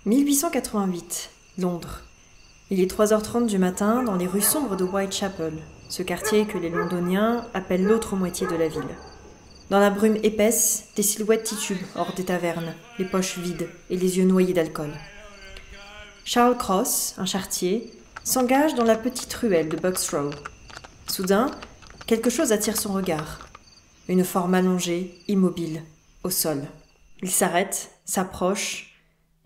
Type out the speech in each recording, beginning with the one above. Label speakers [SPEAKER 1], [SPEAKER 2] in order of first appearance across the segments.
[SPEAKER 1] 1888, Londres. Il est 3h30 du matin dans les rues sombres de Whitechapel, ce quartier que les Londoniens appellent l'autre moitié de la ville. Dans la brume épaisse, des silhouettes titubent hors des tavernes, les poches vides et les yeux noyés d'alcool. Charles Cross, un charretier, s'engage dans la petite ruelle de Bucks Row. Soudain, quelque chose attire son regard. Une forme allongée, immobile, au sol. Il s'arrête, s'approche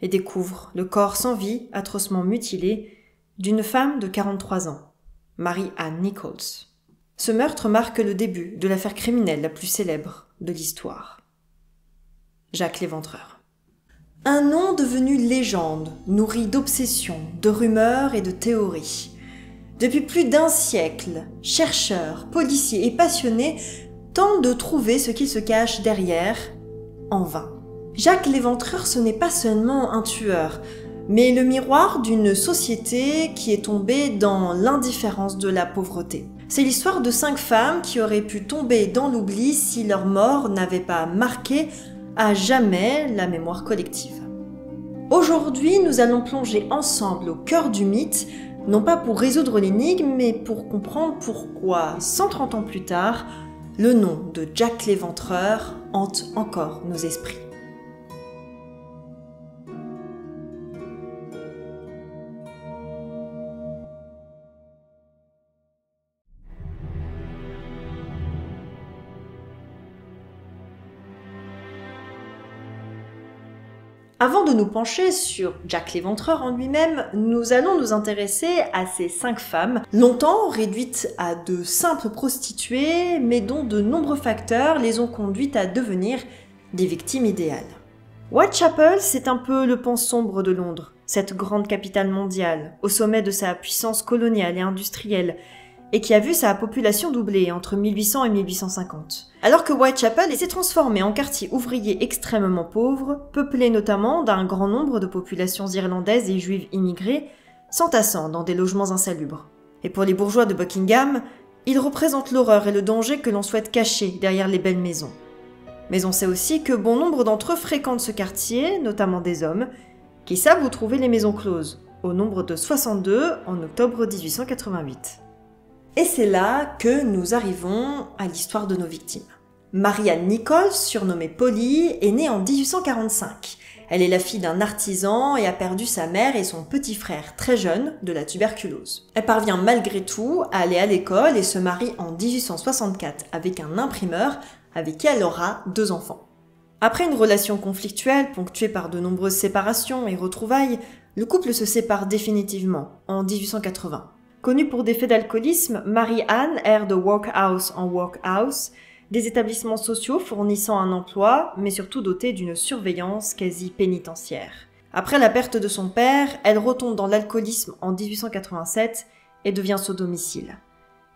[SPEAKER 1] et découvre le corps sans vie, atrocement mutilé, d'une femme de 43 ans, Mary Ann Nichols. Ce meurtre marque le début de l'affaire criminelle la plus célèbre de l'histoire. Jacques l'Éventreur. Un nom devenu légende, nourri d'obsessions, de rumeurs et de théories. Depuis plus d'un siècle, chercheurs, policiers et passionnés tentent de trouver ce qui se cache derrière, en vain. Jacques l'Éventreur, ce n'est pas seulement un tueur, mais le miroir d'une société qui est tombée dans l'indifférence de la pauvreté. C'est l'histoire de 5 femmes qui auraient pu tomber dans l'oubli si leur mort n'avait pas marqué à jamais la mémoire collective. Aujourd'hui, nous allons plonger ensemble au cœur du mythe, non pas pour résoudre l'énigme, mais pour comprendre pourquoi, 130 ans plus tard, le nom de Jacques l'Éventreur hante encore nos esprits. Avant de nous pencher sur Jacques l'Éventreur en lui-même, nous allons nous intéresser à ces 5 femmes, longtemps réduites à de simples prostituées, mais dont de nombreux facteurs les ont conduites à devenir des victimes idéales. Whitechapel, c'est un peu le pan sombre de Londres, cette grande capitale mondiale, au sommet de sa puissance coloniale et industrielle, et qui a vu sa population doubler entre 1800 et 1850. Alors que Whitechapel s'est transformé en quartier ouvrier extrêmement pauvre, peuplé notamment d'un grand nombre de populations irlandaises et juives immigrées, s'entassant dans des logements insalubres. Et pour les bourgeois de Buckingham, il représente l'horreur et le danger que l'on souhaite cacher derrière les belles maisons. Mais on sait aussi que bon nombre d'entre eux fréquentent ce quartier, notamment des hommes, qui savent où trouver les maisons closes, au nombre de 62 en octobre 1888. Et c'est là que nous arrivons à l'histoire de nos victimes. Mary Ann Nichols, surnommée Polly, est née en 1845. Elle est la fille d'un artisan et a perdu sa mère et son petit frère très jeune de la tuberculose. Elle parvient malgré tout à aller à l'école et se marie en 1864 avec un imprimeur avec qui elle aura 2 enfants. Après une relation conflictuelle ponctuée par de nombreuses séparations et retrouvailles, le couple se sépare définitivement en 1880. Connue pour des faits d'alcoolisme, Mary Ann erre de workhouse en workhouse, des établissements sociaux fournissant un emploi, mais surtout dotés d'une surveillance quasi pénitentiaire. Après la perte de son père, elle retombe dans l'alcoolisme en 1887 et devient sans domicile.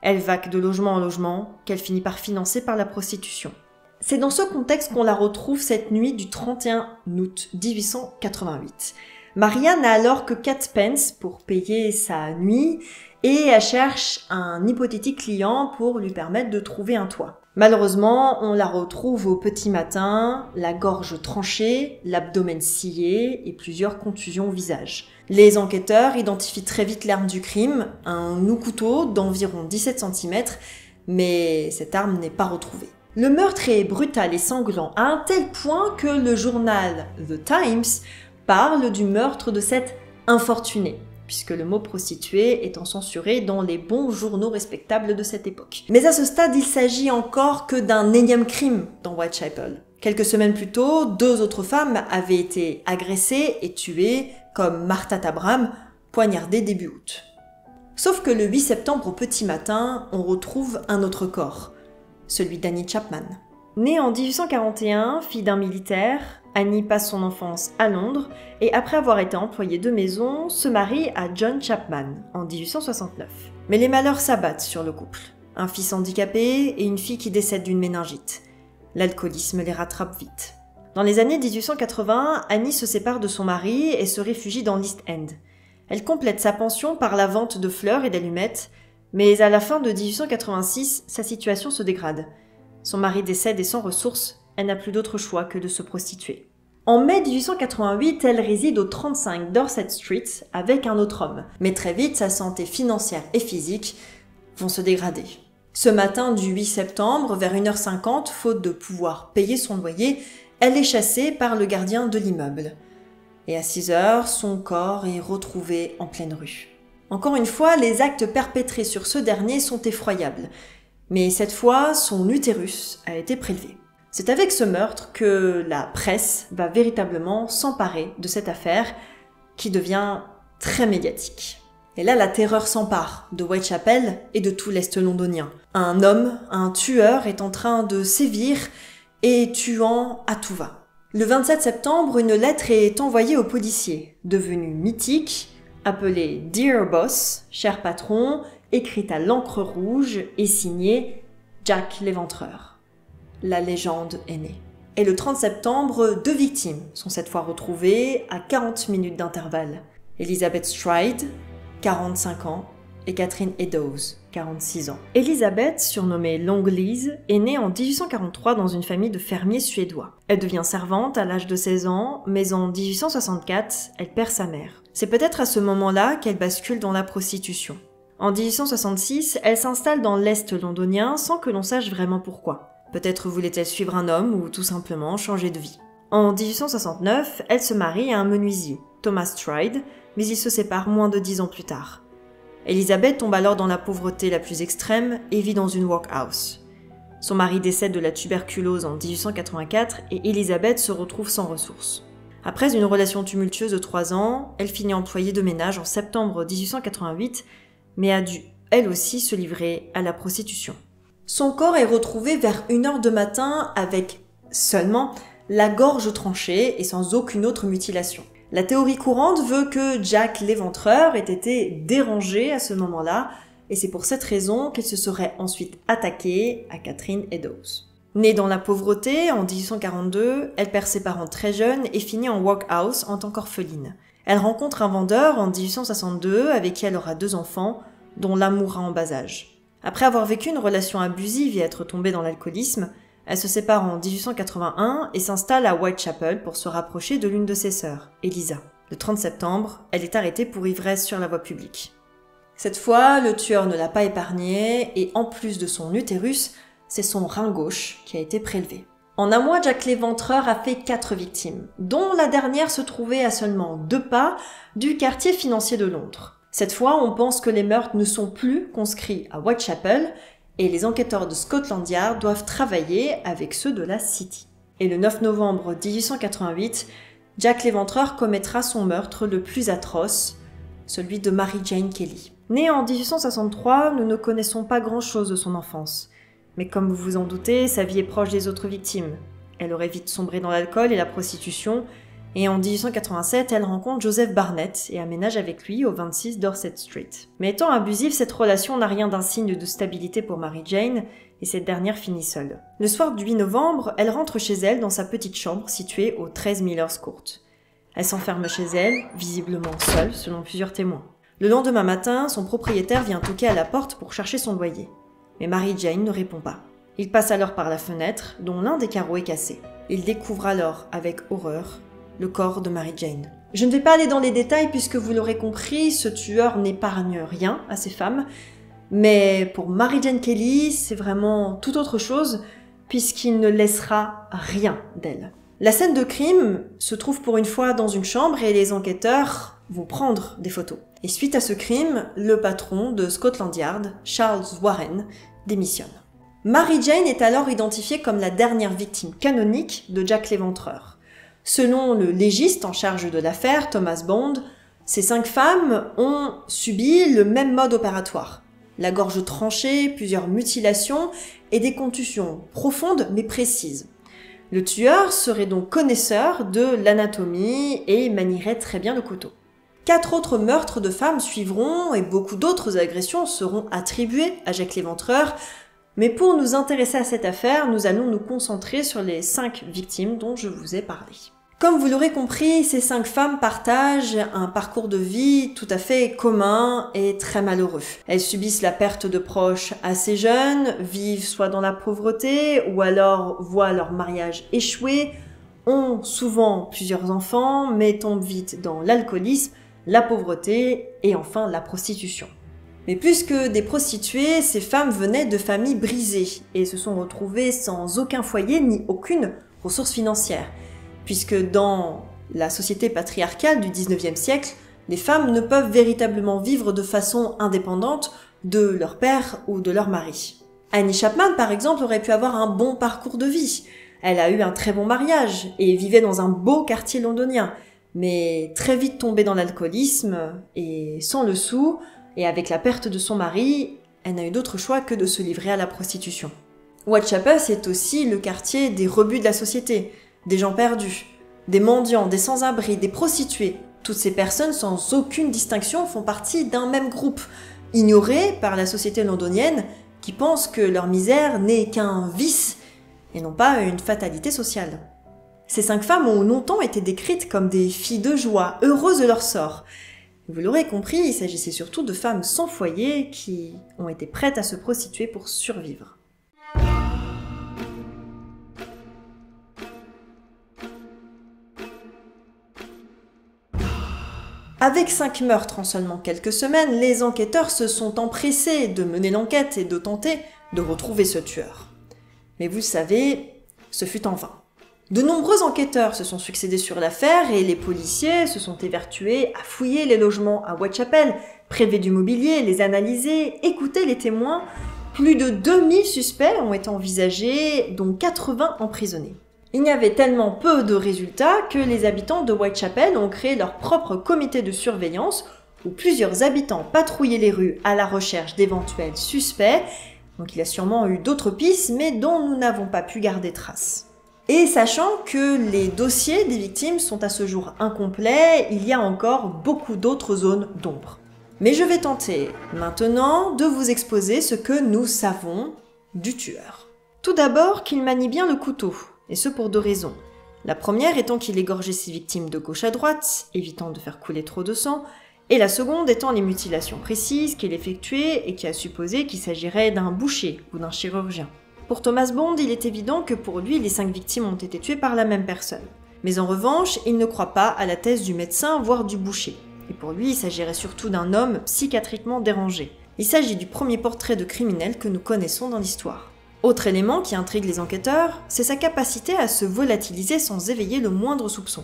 [SPEAKER 1] Elle vaque de logement en logement, qu'elle finit par financer par la prostitution. C'est dans ce contexte qu'on la retrouve cette nuit du 31 août 1888. Mary Ann n'a alors que 4 pence pour payer sa nuit et elle cherche un hypothétique client pour lui permettre de trouver un toit. Malheureusement, on la retrouve au petit matin, la gorge tranchée, l'abdomen scié et plusieurs contusions au visage. Les enquêteurs identifient très vite l'arme du crime, un couteau d'environ 17 cm, mais cette arme n'est pas retrouvée. Le meurtre est brutal et sanglant à un tel point que le journal The Times parle du meurtre de cette infortunée, puisque le mot prostituée étant censuré dans les bons journaux respectables de cette époque. Mais à ce stade, il s'agit encore que d'un énième crime dans Whitechapel. Quelques semaines plus tôt, 2 autres femmes avaient été agressées et tuées, comme Martha Tabram, poignardée début août. Sauf que le 8 septembre au petit matin, on retrouve un autre corps, celui d'Annie Chapman. Née en 1841, fille d'un militaire, Annie passe son enfance à Londres et après avoir été employée de maison, se marie à John Chapman en 1869. Mais les malheurs s'abattent sur le couple. Un fils handicapé et une fille qui décède d'une méningite. L'alcoolisme les rattrape vite. Dans les années 1880, Annie se sépare de son mari et se réfugie dans l'East End. Elle complète sa pension par la vente de fleurs et d'allumettes, mais à la fin de 1886, sa situation se dégrade. Son mari décède et sans ressources, elle n'a plus d'autre choix que de se prostituer. En mai 1888, elle réside au 35 Dorset Street avec un autre homme. Mais très vite, sa santé financière et physique vont se dégrader. Ce matin du 8 septembre, vers 1h50, faute de pouvoir payer son loyer, elle est chassée par le gardien de l'immeuble. Et à 6h, son corps est retrouvé en pleine rue. Encore une fois, les actes perpétrés sur ce dernier sont effroyables. Mais cette fois, son utérus a été prélevé. C'est avec ce meurtre que la presse va véritablement s'emparer de cette affaire qui devient très médiatique. Et là, la terreur s'empare de Whitechapel et de tout l'Est londonien. Un homme, un tueur, est en train de sévir et tuant à tout va. Le 27 septembre, une lettre est envoyée aux policiers, devenue mythique, appelée « Dear Boss », « Cher patron », écrite à l'encre rouge et signée « Jack l'Éventreur ». La légende est née. Et le 30 septembre, 2 victimes sont cette fois retrouvées à 40 minutes d'intervalle. Elizabeth Stride, 45 ans, et Catherine Eddowes, 46 ans. Elizabeth, surnommée Long Liz, est née en 1843 dans une famille de fermiers suédois. Elle devient servante à l'âge de 16 ans, mais en 1864, elle perd sa mère. C'est peut-être à ce moment-là qu'elle bascule dans la prostitution. En 1866, elle s'installe dans l'Est londonien sans que l'on sache vraiment pourquoi. Peut-être voulait-elle suivre un homme ou tout simplement changer de vie. En 1869, elle se marie à un menuisier, Thomas Stride, mais ils se séparent moins de 10 ans plus tard. Elizabeth tombe alors dans la pauvreté la plus extrême et vit dans une workhouse. Son mari décède de la tuberculose en 1884 et Elizabeth se retrouve sans ressources. Après une relation tumultueuse de 3 ans, elle finit employée de ménage en septembre 1888, mais a dû, elle aussi, se livrer à la prostitution. Son corps est retrouvé vers 1h du matin avec seulement la gorge tranchée et sans aucune autre mutilation. La théorie courante veut que Jack l'Éventreur ait été dérangé à ce moment-là, et c'est pour cette raison qu'elle se serait ensuite attaquée à Catherine Eddowes. Née dans la pauvreté, en 1842, elle perd ses parents très jeunes et finit en workhouse en tant qu'orpheline. Elle rencontre un vendeur en 1862 avec qui elle aura 2 enfants, dont l'un mourra en bas âge. Après avoir vécu une relation abusive et être tombée dans l'alcoolisme, elle se sépare en 1881 et s'installe à Whitechapel pour se rapprocher de l'une de ses sœurs, Eliza. Le 30 septembre, elle est arrêtée pour ivresse sur la voie publique. Cette fois, le tueur ne l'a pas épargnée et en plus de son utérus, c'est son rein gauche qui a été prélevé. En un mois, Jack l'Éventreur a fait 4 victimes, dont la dernière se trouvait à seulement 2 pas du quartier financier de Londres. Cette fois, on pense que les meurtres ne sont plus conscrits à Whitechapel et les enquêteurs de Scotland Yard doivent travailler avec ceux de la City. Et le 9 novembre 1888, Jack l'Éventreur commettra son meurtre le plus atroce, celui de Mary Jane Kelly. Née en 1863, nous ne connaissons pas grand-chose de son enfance. Mais comme vous vous en doutez, sa vie est proche des autres victimes. Elle aurait vite sombré dans l'alcool et la prostitution, et en 1887, elle rencontre Joseph Barnett et aménage avec lui au 26 Dorset Street. Mais étant abusive, cette relation n'a rien d'un signe de stabilité pour Mary Jane, et cette dernière finit seule. Le soir du 8 novembre, elle rentre chez elle dans sa petite chambre située au 13 Miller's Court. Elle s'enferme chez elle, visiblement seule, selon plusieurs témoins. Le lendemain matin, son propriétaire vient toquer à la porte pour chercher son loyer. Mais Mary Jane ne répond pas. Il passe alors par la fenêtre, dont l'un des carreaux est cassé. Il découvre alors, avec horreur, le corps de Mary Jane. Je ne vais pas aller dans les détails puisque vous l'aurez compris, ce tueur n'épargne rien à ses femmes, mais pour Mary Jane Kelly, c'est vraiment tout autre chose puisqu'il ne laissera rien d'elle. La scène de crime se trouve pour une fois dans une chambre et les enquêteurs vont prendre des photos. Et suite à ce crime, le patron de Scotland Yard, Charles Warren, démissionne. Mary Jane est alors identifiée comme la dernière victime canonique de Jack l'Éventreur. Selon le légiste en charge de l'affaire, Thomas Bond, ces 5 femmes ont subi le même mode opératoire. La gorge tranchée, plusieurs mutilations et des contusions profondes mais précises. Le tueur serait donc connaisseur de l'anatomie et manierait très bien le couteau. 4 autres meurtres de femmes suivront et beaucoup d'autres agressions seront attribuées à Jack l'Éventreur, mais pour nous intéresser à cette affaire, nous allons nous concentrer sur les 5 victimes dont je vous ai parlé. Comme vous l'aurez compris, ces 5 femmes partagent un parcours de vie tout à fait commun et très malheureux. Elles subissent la perte de proches assez jeunes, vivent soit dans la pauvreté ou alors voient leur mariage échouer, ont souvent plusieurs enfants, mais tombent vite dans l'alcoolisme, la pauvreté et enfin la prostitution. Mais plus que des prostituées, ces femmes venaient de familles brisées et se sont retrouvées sans aucun foyer ni aucune ressource financière, puisque dans la société patriarcale du 19e siècle, les femmes ne peuvent véritablement vivre de façon indépendante de leur père ou de leur mari. Annie Chapman, par exemple, aurait pu avoir un bon parcours de vie. Elle a eu un très bon mariage et vivait dans un beau quartier londonien, mais très vite tombée dans l'alcoolisme et sans le sou, et avec la perte de son mari, elle n'a eu d'autre choix que de se livrer à la prostitution. Whitechapel, c'est aussi le quartier des rebuts de la société, des gens perdus, des mendiants, des sans-abri, des prostituées. Toutes ces personnes, sans aucune distinction, font partie d'un même groupe, ignoré par la société londonienne, qui pense que leur misère n'est qu'un vice et non pas une fatalité sociale. Ces 5 femmes ont longtemps été décrites comme des filles de joie, heureuses de leur sort. Vous l'aurez compris, il s'agissait surtout de femmes sans foyer qui ont été prêtes à se prostituer pour survivre. Avec 5 meurtres en seulement quelques semaines, les enquêteurs se sont empressés de mener l'enquête et de tenter de retrouver ce tueur. Mais vous le savez, ce fut en vain. De nombreux enquêteurs se sont succédés sur l'affaire et les policiers se sont évertués à fouiller les logements à Whitechapel, prélever du mobilier, les analyser, écouter les témoins. Plus de 2000 suspects ont été envisagés, dont 80 emprisonnés. Il y avait tellement peu de résultats que les habitants de Whitechapel ont créé leur propre comité de surveillance où plusieurs habitants patrouillaient les rues à la recherche d'éventuels suspects. Donc il y a sûrement eu d'autres pistes, mais dont nous n'avons pas pu garder trace. Et sachant que les dossiers des victimes sont à ce jour incomplets, il y a encore beaucoup d'autres zones d'ombre. Mais je vais tenter maintenant de vous exposer ce que nous savons du tueur. Tout d'abord qu'il manie bien le couteau, et ce pour 2 raisons. La première étant qu'il égorgeait ses victimes de gauche à droite, évitant de faire couler trop de sang, et la seconde étant les mutilations précises qu'il effectuait et qui a supposé qu'il s'agirait d'un boucher ou d'un chirurgien. Pour Thomas Bond, il est évident que pour lui, les 5 victimes ont été tuées par la même personne. Mais en revanche, il ne croit pas à la thèse du médecin, voire du boucher. Et pour lui, il s'agirait surtout d'un homme psychiatriquement dérangé. Il s'agit du premier portrait de criminel que nous connaissons dans l'histoire. Autre élément qui intrigue les enquêteurs, c'est sa capacité à se volatiliser sans éveiller le moindre soupçon.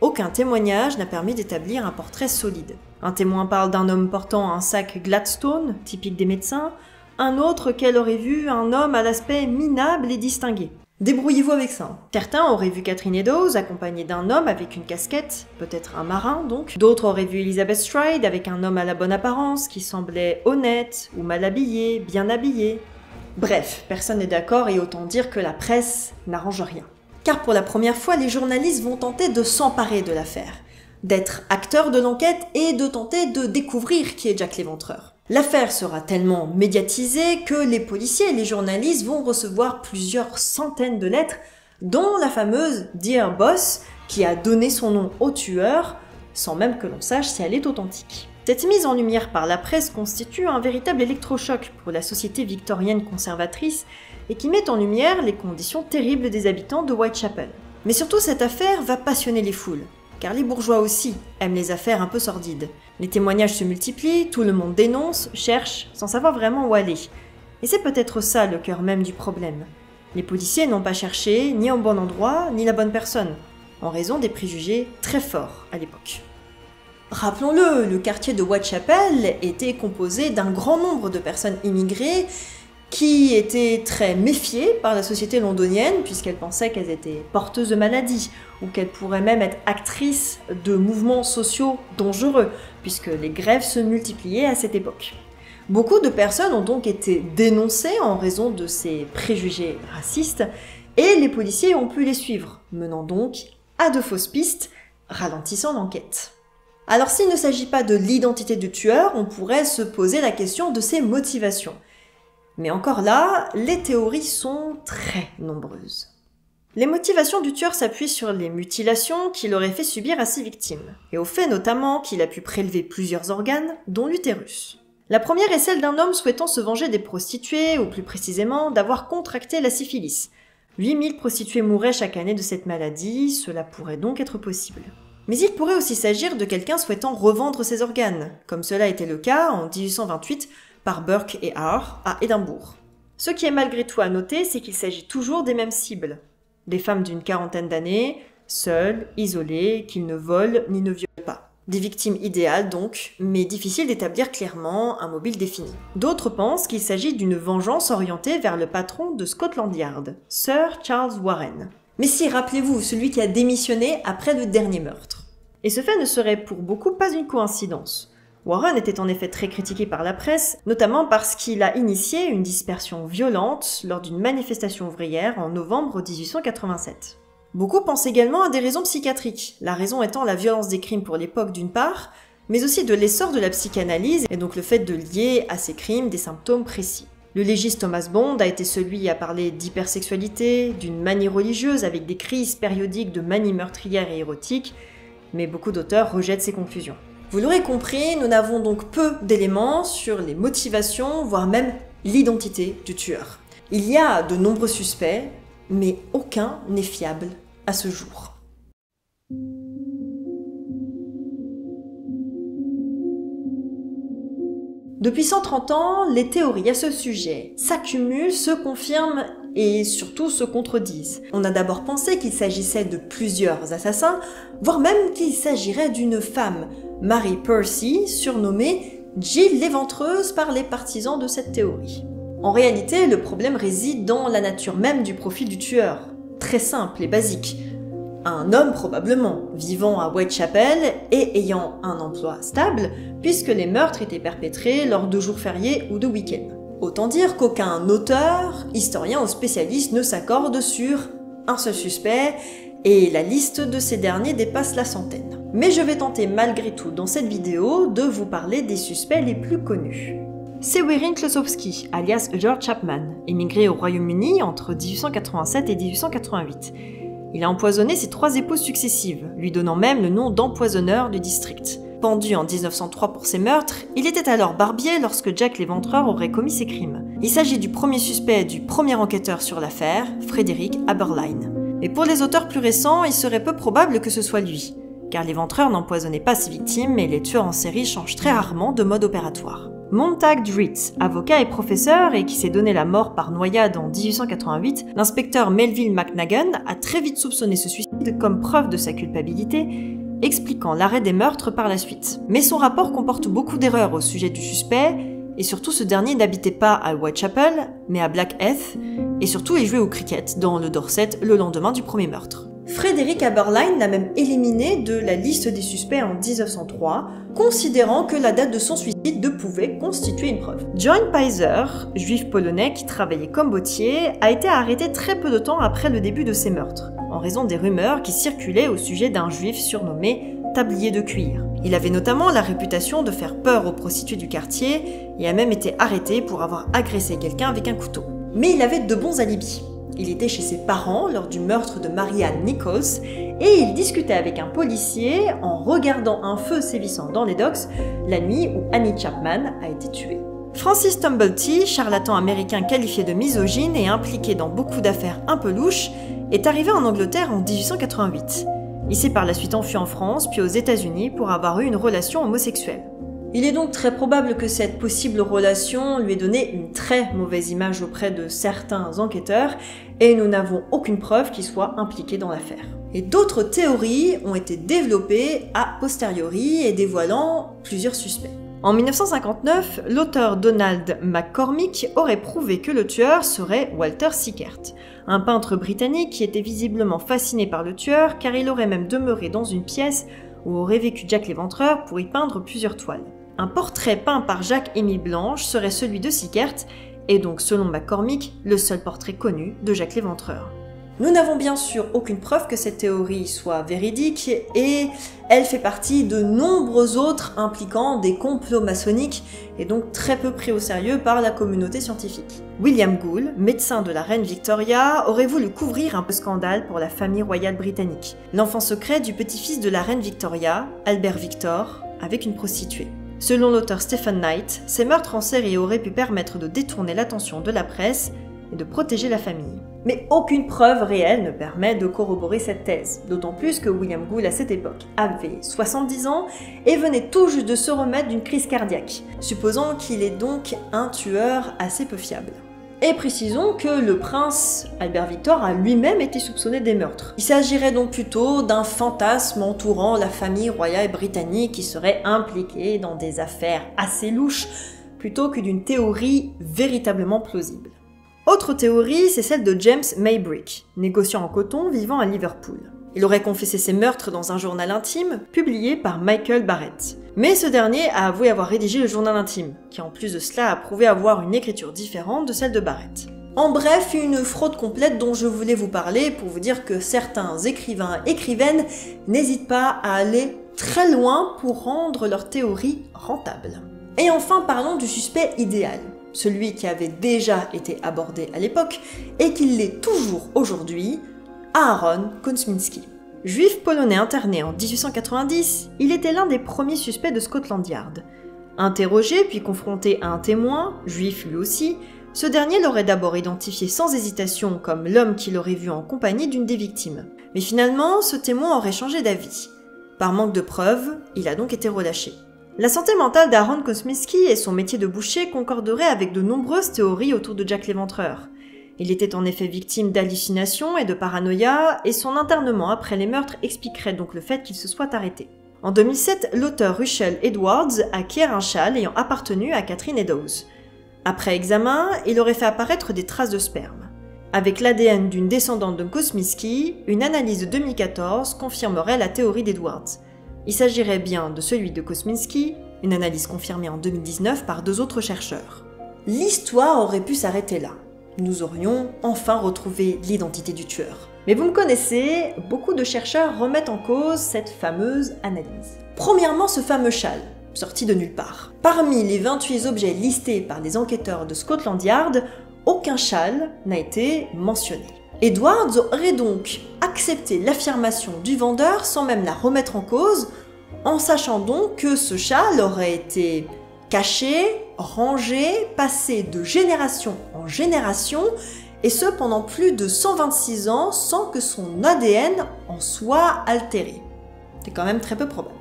[SPEAKER 1] Aucun témoignage n'a permis d'établir un portrait solide. Un témoin parle d'un homme portant un sac Gladstone, typique des médecins, un autre qu'elle aurait vu un homme à l'aspect minable et distingué. Débrouillez-vous avec ça. Certains auraient vu Catherine Eddowes accompagnée d'un homme avec une casquette, peut-être un marin donc. D'autres auraient vu Elizabeth Stride avec un homme à la bonne apparence qui semblait honnête ou mal habillé, bien habillé. Bref, personne n'est d'accord et autant dire que la presse n'arrange rien. Car pour la première fois, les journalistes vont tenter de s'emparer de l'affaire, d'être acteurs de l'enquête et de tenter de découvrir qui est Jack l'Éventreur. L'affaire sera tellement médiatisée que les policiers et les journalistes vont recevoir plusieurs centaines de lettres, dont la fameuse Dear Boss, qui a donné son nom au tueur, sans même que l'on sache si elle est authentique. Cette mise en lumière par la presse constitue un véritable électrochoc pour la société victorienne conservatrice et qui met en lumière les conditions terribles des habitants de Whitechapel. Mais surtout, cette affaire va passionner les foules. Car les bourgeois aussi aiment les affaires un peu sordides. Les témoignages se multiplient, tout le monde dénonce, cherche, sans savoir vraiment où aller. Et c'est peut-être ça le cœur même du problème. Les policiers n'ont pas cherché ni au bon endroit, ni la bonne personne, en raison des préjugés très forts à l'époque. Rappelons-le, le quartier de Whitechapel était composé d'un grand nombre de personnes immigrées qui étaient très méfiées par la société londonienne puisqu'elles pensaient qu'elles étaient porteuses de maladies ou qu'elles pourraient même être actrices de mouvements sociaux dangereux puisque les grèves se multipliaient à cette époque. Beaucoup de personnes ont donc été dénoncées en raison de ces préjugés racistes et les policiers ont pu les suivre, menant donc à de fausses pistes, ralentissant l'enquête. Alors s'il ne s'agit pas de l'identité du tueur, on pourrait se poser la question de ses motivations. Mais encore là, les théories sont très nombreuses. Les motivations du tueur s'appuient sur les mutilations qu'il aurait fait subir à ses victimes, et au fait notamment qu'il a pu prélever plusieurs organes, dont l'utérus. La première est celle d'un homme souhaitant se venger des prostituées, ou plus précisément d'avoir contracté la syphilis. 8000 prostituées mouraient chaque année de cette maladie, cela pourrait donc être possible. Mais il pourrait aussi s'agir de quelqu'un souhaitant revendre ses organes, comme cela était le cas en 1828 par Burke et Hare à Édimbourg. Ce qui est malgré tout à noter, c'est qu'il s'agit toujours des mêmes cibles. Des femmes d'une quarantaine d'années, seules, isolées, qui ne volent ni ne violent pas. Des victimes idéales donc, mais difficile d'établir clairement un mobile défini. D'autres pensent qu'il s'agit d'une vengeance orientée vers le patron de Scotland Yard, Sir Charles Warren. Mais si, rappelez-vous, celui qui a démissionné après le dernier meurtre. Et ce fait ne serait pour beaucoup pas une coïncidence. Warren était en effet très critiqué par la presse, notamment parce qu'il a initié une dispersion violente lors d'une manifestation ouvrière en novembre 1887. Beaucoup pensent également à des raisons psychiatriques, la raison étant la violence des crimes pour l'époque d'une part, mais aussi de l'essor de la psychanalyse et donc le fait de lier à ces crimes des symptômes précis. Le légiste Thomas Bond a été celui à parler d'hypersexualité, d'une manie religieuse avec des crises périodiques de manie meurtrière et érotique, mais beaucoup d'auteurs rejettent ces conclusions. Vous l'aurez compris, nous n'avons donc peu d'éléments sur les motivations, voire même l'identité du tueur. Il y a de nombreux suspects, mais aucun n'est fiable à ce jour. Depuis 130 ans, les théories à ce sujet s'accumulent, se confirment et surtout se contredisent. On a d'abord pensé qu'il s'agissait de plusieurs assassins, voire même qu'il s'agirait d'une femme, Mary Percy, surnommée Jill l'éventreuse par les partisans de cette théorie. En réalité, le problème réside dans la nature même du profil du tueur. Très simple et basique. Un homme probablement, vivant à Whitechapel et ayant un emploi stable, puisque les meurtres étaient perpétrés lors de jours fériés ou de week-ends. Autant dire qu'aucun auteur, historien ou spécialiste ne s'accorde sur un seul suspect, et la liste de ces derniers dépasse la centaine. Mais je vais tenter malgré tout dans cette vidéo de vous parler des suspects les plus connus. Seweryn Klosowski, alias George Chapman, émigré au Royaume-Uni entre 1887 et 1888. Il a empoisonné ses 3 épouses successives, lui donnant même le nom d'empoisonneur du district. Pendu en 1903 pour ses meurtres, il était alors barbier lorsque Jack l'Éventreur aurait commis ses crimes. Il s'agit du premier suspect et du premier enquêteur sur l'affaire, Frederick Aberline. Et pour les auteurs plus récents, il serait peu probable que ce soit lui, car l'Éventreur n'empoisonnait pas ses victimes et les tueurs en série changent très rarement de mode opératoire. Montag Dreet, avocat et professeur et qui s'est donné la mort par noyade en 1888, l'inspecteur Melville McNagan a très vite soupçonné ce suicide comme preuve de sa culpabilité, expliquant l'arrêt des meurtres par la suite. Mais son rapport comporte beaucoup d'erreurs au sujet du suspect, et surtout ce dernier n'habitait pas à Whitechapel, mais à Blackheath, et surtout il jouait au cricket dans le Dorset le lendemain du premier meurtre. Frederick Aberline l'a même éliminé de la liste des suspects en 1903, considérant que la date de son suicide pouvait constituer une preuve. John Pizer, juif polonais qui travaillait comme bottier, a été arrêté très peu de temps après le début de ses meurtres, en raison des rumeurs qui circulaient au sujet d'un juif surnommé Tablier de cuir. Il avait notamment la réputation de faire peur aux prostituées du quartier et a même été arrêté pour avoir agressé quelqu'un avec un couteau. Mais il avait de bons alibis. Il était chez ses parents lors du meurtre de Marianne Nichols et il discutait avec un policier en regardant un feu sévissant dans les docks la nuit où Annie Chapman a été tuée. Francis Tumblety, charlatan américain qualifié de misogyne et impliqué dans beaucoup d'affaires un peu louches, est arrivé en Angleterre en 1888. Il s'est par la suite enfui en France puis aux États-Unis pour avoir eu une relation homosexuelle. Il est donc très probable que cette possible relation lui ait donné une très mauvaise image auprès de certains enquêteurs et nous n'avons aucune preuve qu'il soit impliqué dans l'affaire. Et d'autres théories ont été développées a posteriori et dévoilant plusieurs suspects. En 1959, l'auteur Donald McCormick aurait prouvé que le tueur serait Walter Sickert, un peintre britannique qui était visiblement fasciné par le tueur car il aurait même demeuré dans une pièce où aurait vécu Jack l'Éventreur pour y peindre plusieurs toiles. Un portrait peint par Jacques-Émile Blanche serait celui de Sickert, et donc selon McCormick, le seul portrait connu de Jack l'Éventreur. Nous n'avons bien sûr aucune preuve que cette théorie soit véridique, et elle fait partie de nombreux autres impliquant des complots maçonniques, et donc très peu pris au sérieux par la communauté scientifique. William Gould, médecin de la reine Victoria, aurait voulu couvrir un peu scandale pour la famille royale britannique. L'enfant secret du petit-fils de la reine Victoria, Albert Victor, avec une prostituée. Selon l'auteur Stephen Knight, ces meurtres en série auraient pu permettre de détourner l'attention de la presse et de protéger la famille. Mais aucune preuve réelle ne permet de corroborer cette thèse, d'autant plus que William Gould à cette époque avait 70 ans et venait tout juste de se remettre d'une crise cardiaque, supposant qu'il est donc un tueur assez peu fiable. Et précisons que le prince Albert Victor a lui-même été soupçonné des meurtres. Il s'agirait donc plutôt d'un fantasme entourant la famille royale britannique qui serait impliquée dans des affaires assez louches, plutôt que d'une théorie véritablement plausible. Autre théorie, c'est celle de James Maybrick, négociant en coton vivant à Liverpool. Il aurait confessé ses meurtres dans un journal intime publié par Michael Barrett. Mais ce dernier a avoué avoir rédigé le journal intime, qui en plus de cela a prouvé avoir une écriture différente de celle de Barrett. En bref, une fraude complète dont je voulais vous parler pour vous dire que certains écrivains et écrivaines n'hésitent pas à aller très loin pour rendre leur théorie rentable. Et enfin, parlons du suspect idéal, celui qui avait déjà été abordé à l'époque et qui l'est toujours aujourd'hui, Aaron Kosminski. Juif polonais interné en 1890, il était l'un des premiers suspects de Scotland Yard. Interrogé puis confronté à un témoin, juif lui aussi, ce dernier l'aurait d'abord identifié sans hésitation comme l'homme qu'il aurait vu en compagnie d'une des victimes. Mais finalement, ce témoin aurait changé d'avis. Par manque de preuves, il a donc été relâché. La santé mentale d'Aaron Kosminski et son métier de boucher concorderaient avec de nombreuses théories autour de Jack l'Éventreur. Il était en effet victime d'hallucinations et de paranoïa, et son internement après les meurtres expliquerait donc le fait qu'il se soit arrêté. En 2007, l'auteur Russell Edwards acquiert un châle ayant appartenu à Catherine Eddowes. Après examen, il aurait fait apparaître des traces de sperme. Avec l'ADN d'une descendante de Kosminski, une analyse de 2014 confirmerait la théorie d'Edwards. Il s'agirait bien de celui de Kosminski, une analyse confirmée en 2019 par 2 autres chercheurs. L'histoire aurait pu s'arrêter là. Nous aurions enfin retrouvé l'identité du tueur. Mais vous me connaissez, beaucoup de chercheurs remettent en cause cette fameuse analyse. Premièrement, ce fameux châle, sorti de nulle part. Parmi les 28 objets listés par les enquêteurs de Scotland Yard, aucun châle n'a été mentionné. Edwards aurait donc accepté l'affirmation du vendeur sans même la remettre en cause, en sachant donc que ce châle aurait été caché, rangé, passé de génération en génération, et ce pendant plus de 126 ans sans que son ADN en soit altéré. C'est quand même très peu probable.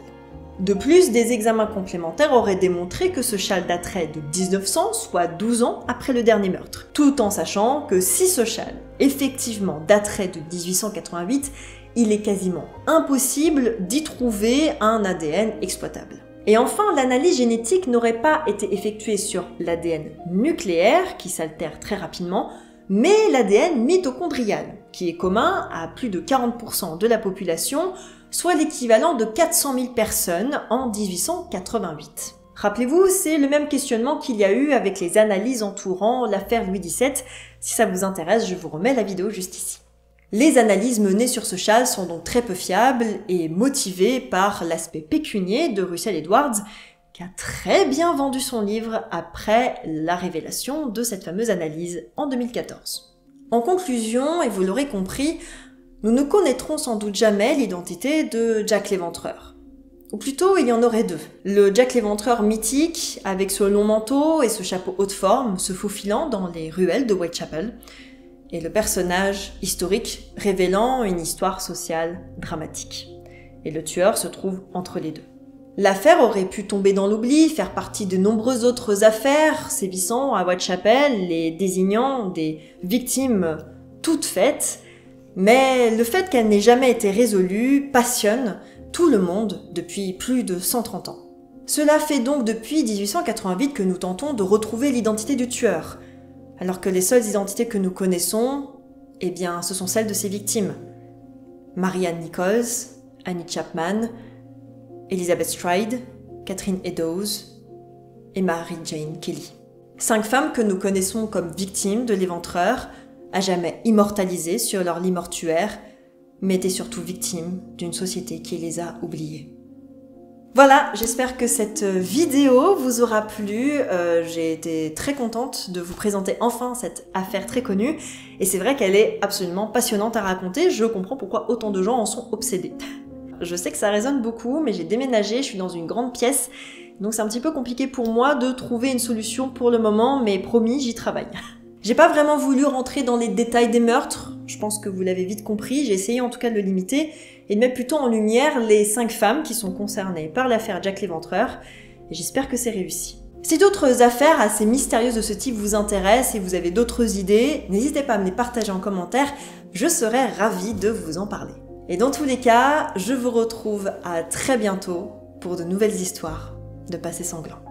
[SPEAKER 1] De plus, des examens complémentaires auraient démontré que ce châle daterait de 1900, soit 12 ans après le dernier meurtre, tout en sachant que si ce châle effectivement daterait de 1888, il est quasiment impossible d'y trouver un ADN exploitable. Et enfin, l'analyse génétique n'aurait pas été effectuée sur l'ADN nucléaire, qui s'altère très rapidement, mais l'ADN mitochondrial, qui est commun à plus de 40% de la population, soit l'équivalent de 400 000 personnes en 1888. Rappelez-vous, c'est le même questionnement qu'il y a eu avec les analyses entourant l'affaire Louis XVII. Si ça vous intéresse, je vous remets la vidéo juste ici. Les analyses menées sur ce châle sont donc très peu fiables et motivées par l'aspect pécunier de Russell Edwards, qui a très bien vendu son livre après la révélation de cette fameuse analyse en 2014. En conclusion, et vous l'aurez compris, nous ne connaîtrons sans doute jamais l'identité de Jack l'Éventreur. Ou plutôt, il y en aurait 2. Le Jack l'Éventreur mythique, avec ce long manteau et ce chapeau haute forme, se faufilant dans les ruelles de Whitechapel, et le personnage historique révélant une histoire sociale dramatique. Et le tueur se trouve entre les deux. L'affaire aurait pu tomber dans l'oubli, faire partie de nombreuses autres affaires sévissant à Whitechapel et désignant des victimes toutes faites, mais le fait qu'elle n'ait jamais été résolue passionne tout le monde depuis plus de 130 ans. Cela fait donc depuis 1888 que nous tentons de retrouver l'identité du tueur, alors que les seules identités que nous connaissons, eh bien, ce sont celles de ses victimes. Marianne Nichols, Annie Chapman, Elizabeth Stride, Catherine Eddowes et Mary Jane Kelly. 5 femmes que nous connaissons comme victimes de l'Éventreur, à jamais immortalisées sur leur lit mortuaire, mais étaient surtout victimes d'une société qui les a oubliées. Voilà, j'espère que cette vidéo vous aura plu. J'ai été très contente de vous présenter enfin cette affaire très connue. Et c'est vrai qu'elle est absolument passionnante à raconter. Je comprends pourquoi autant de gens en sont obsédés. Je sais que ça résonne beaucoup, mais j'ai déménagé, je suis dans une grande pièce. Donc c'est un petit peu compliqué pour moi de trouver une solution pour le moment, mais promis, j'y travaille. J'ai pas vraiment voulu rentrer dans les détails des meurtres, je pense que vous l'avez vite compris, j'ai essayé en tout cas de le limiter et de mettre plutôt en lumière les 5 femmes qui sont concernées par l'affaire Jack l'Éventreur, et j'espère que c'est réussi. Si d'autres affaires assez mystérieuses de ce type vous intéressent et vous avez d'autres idées, n'hésitez pas à me les partager en commentaire, je serai ravie de vous en parler. Et dans tous les cas, je vous retrouve à très bientôt pour de nouvelles histoires de passé sanglant.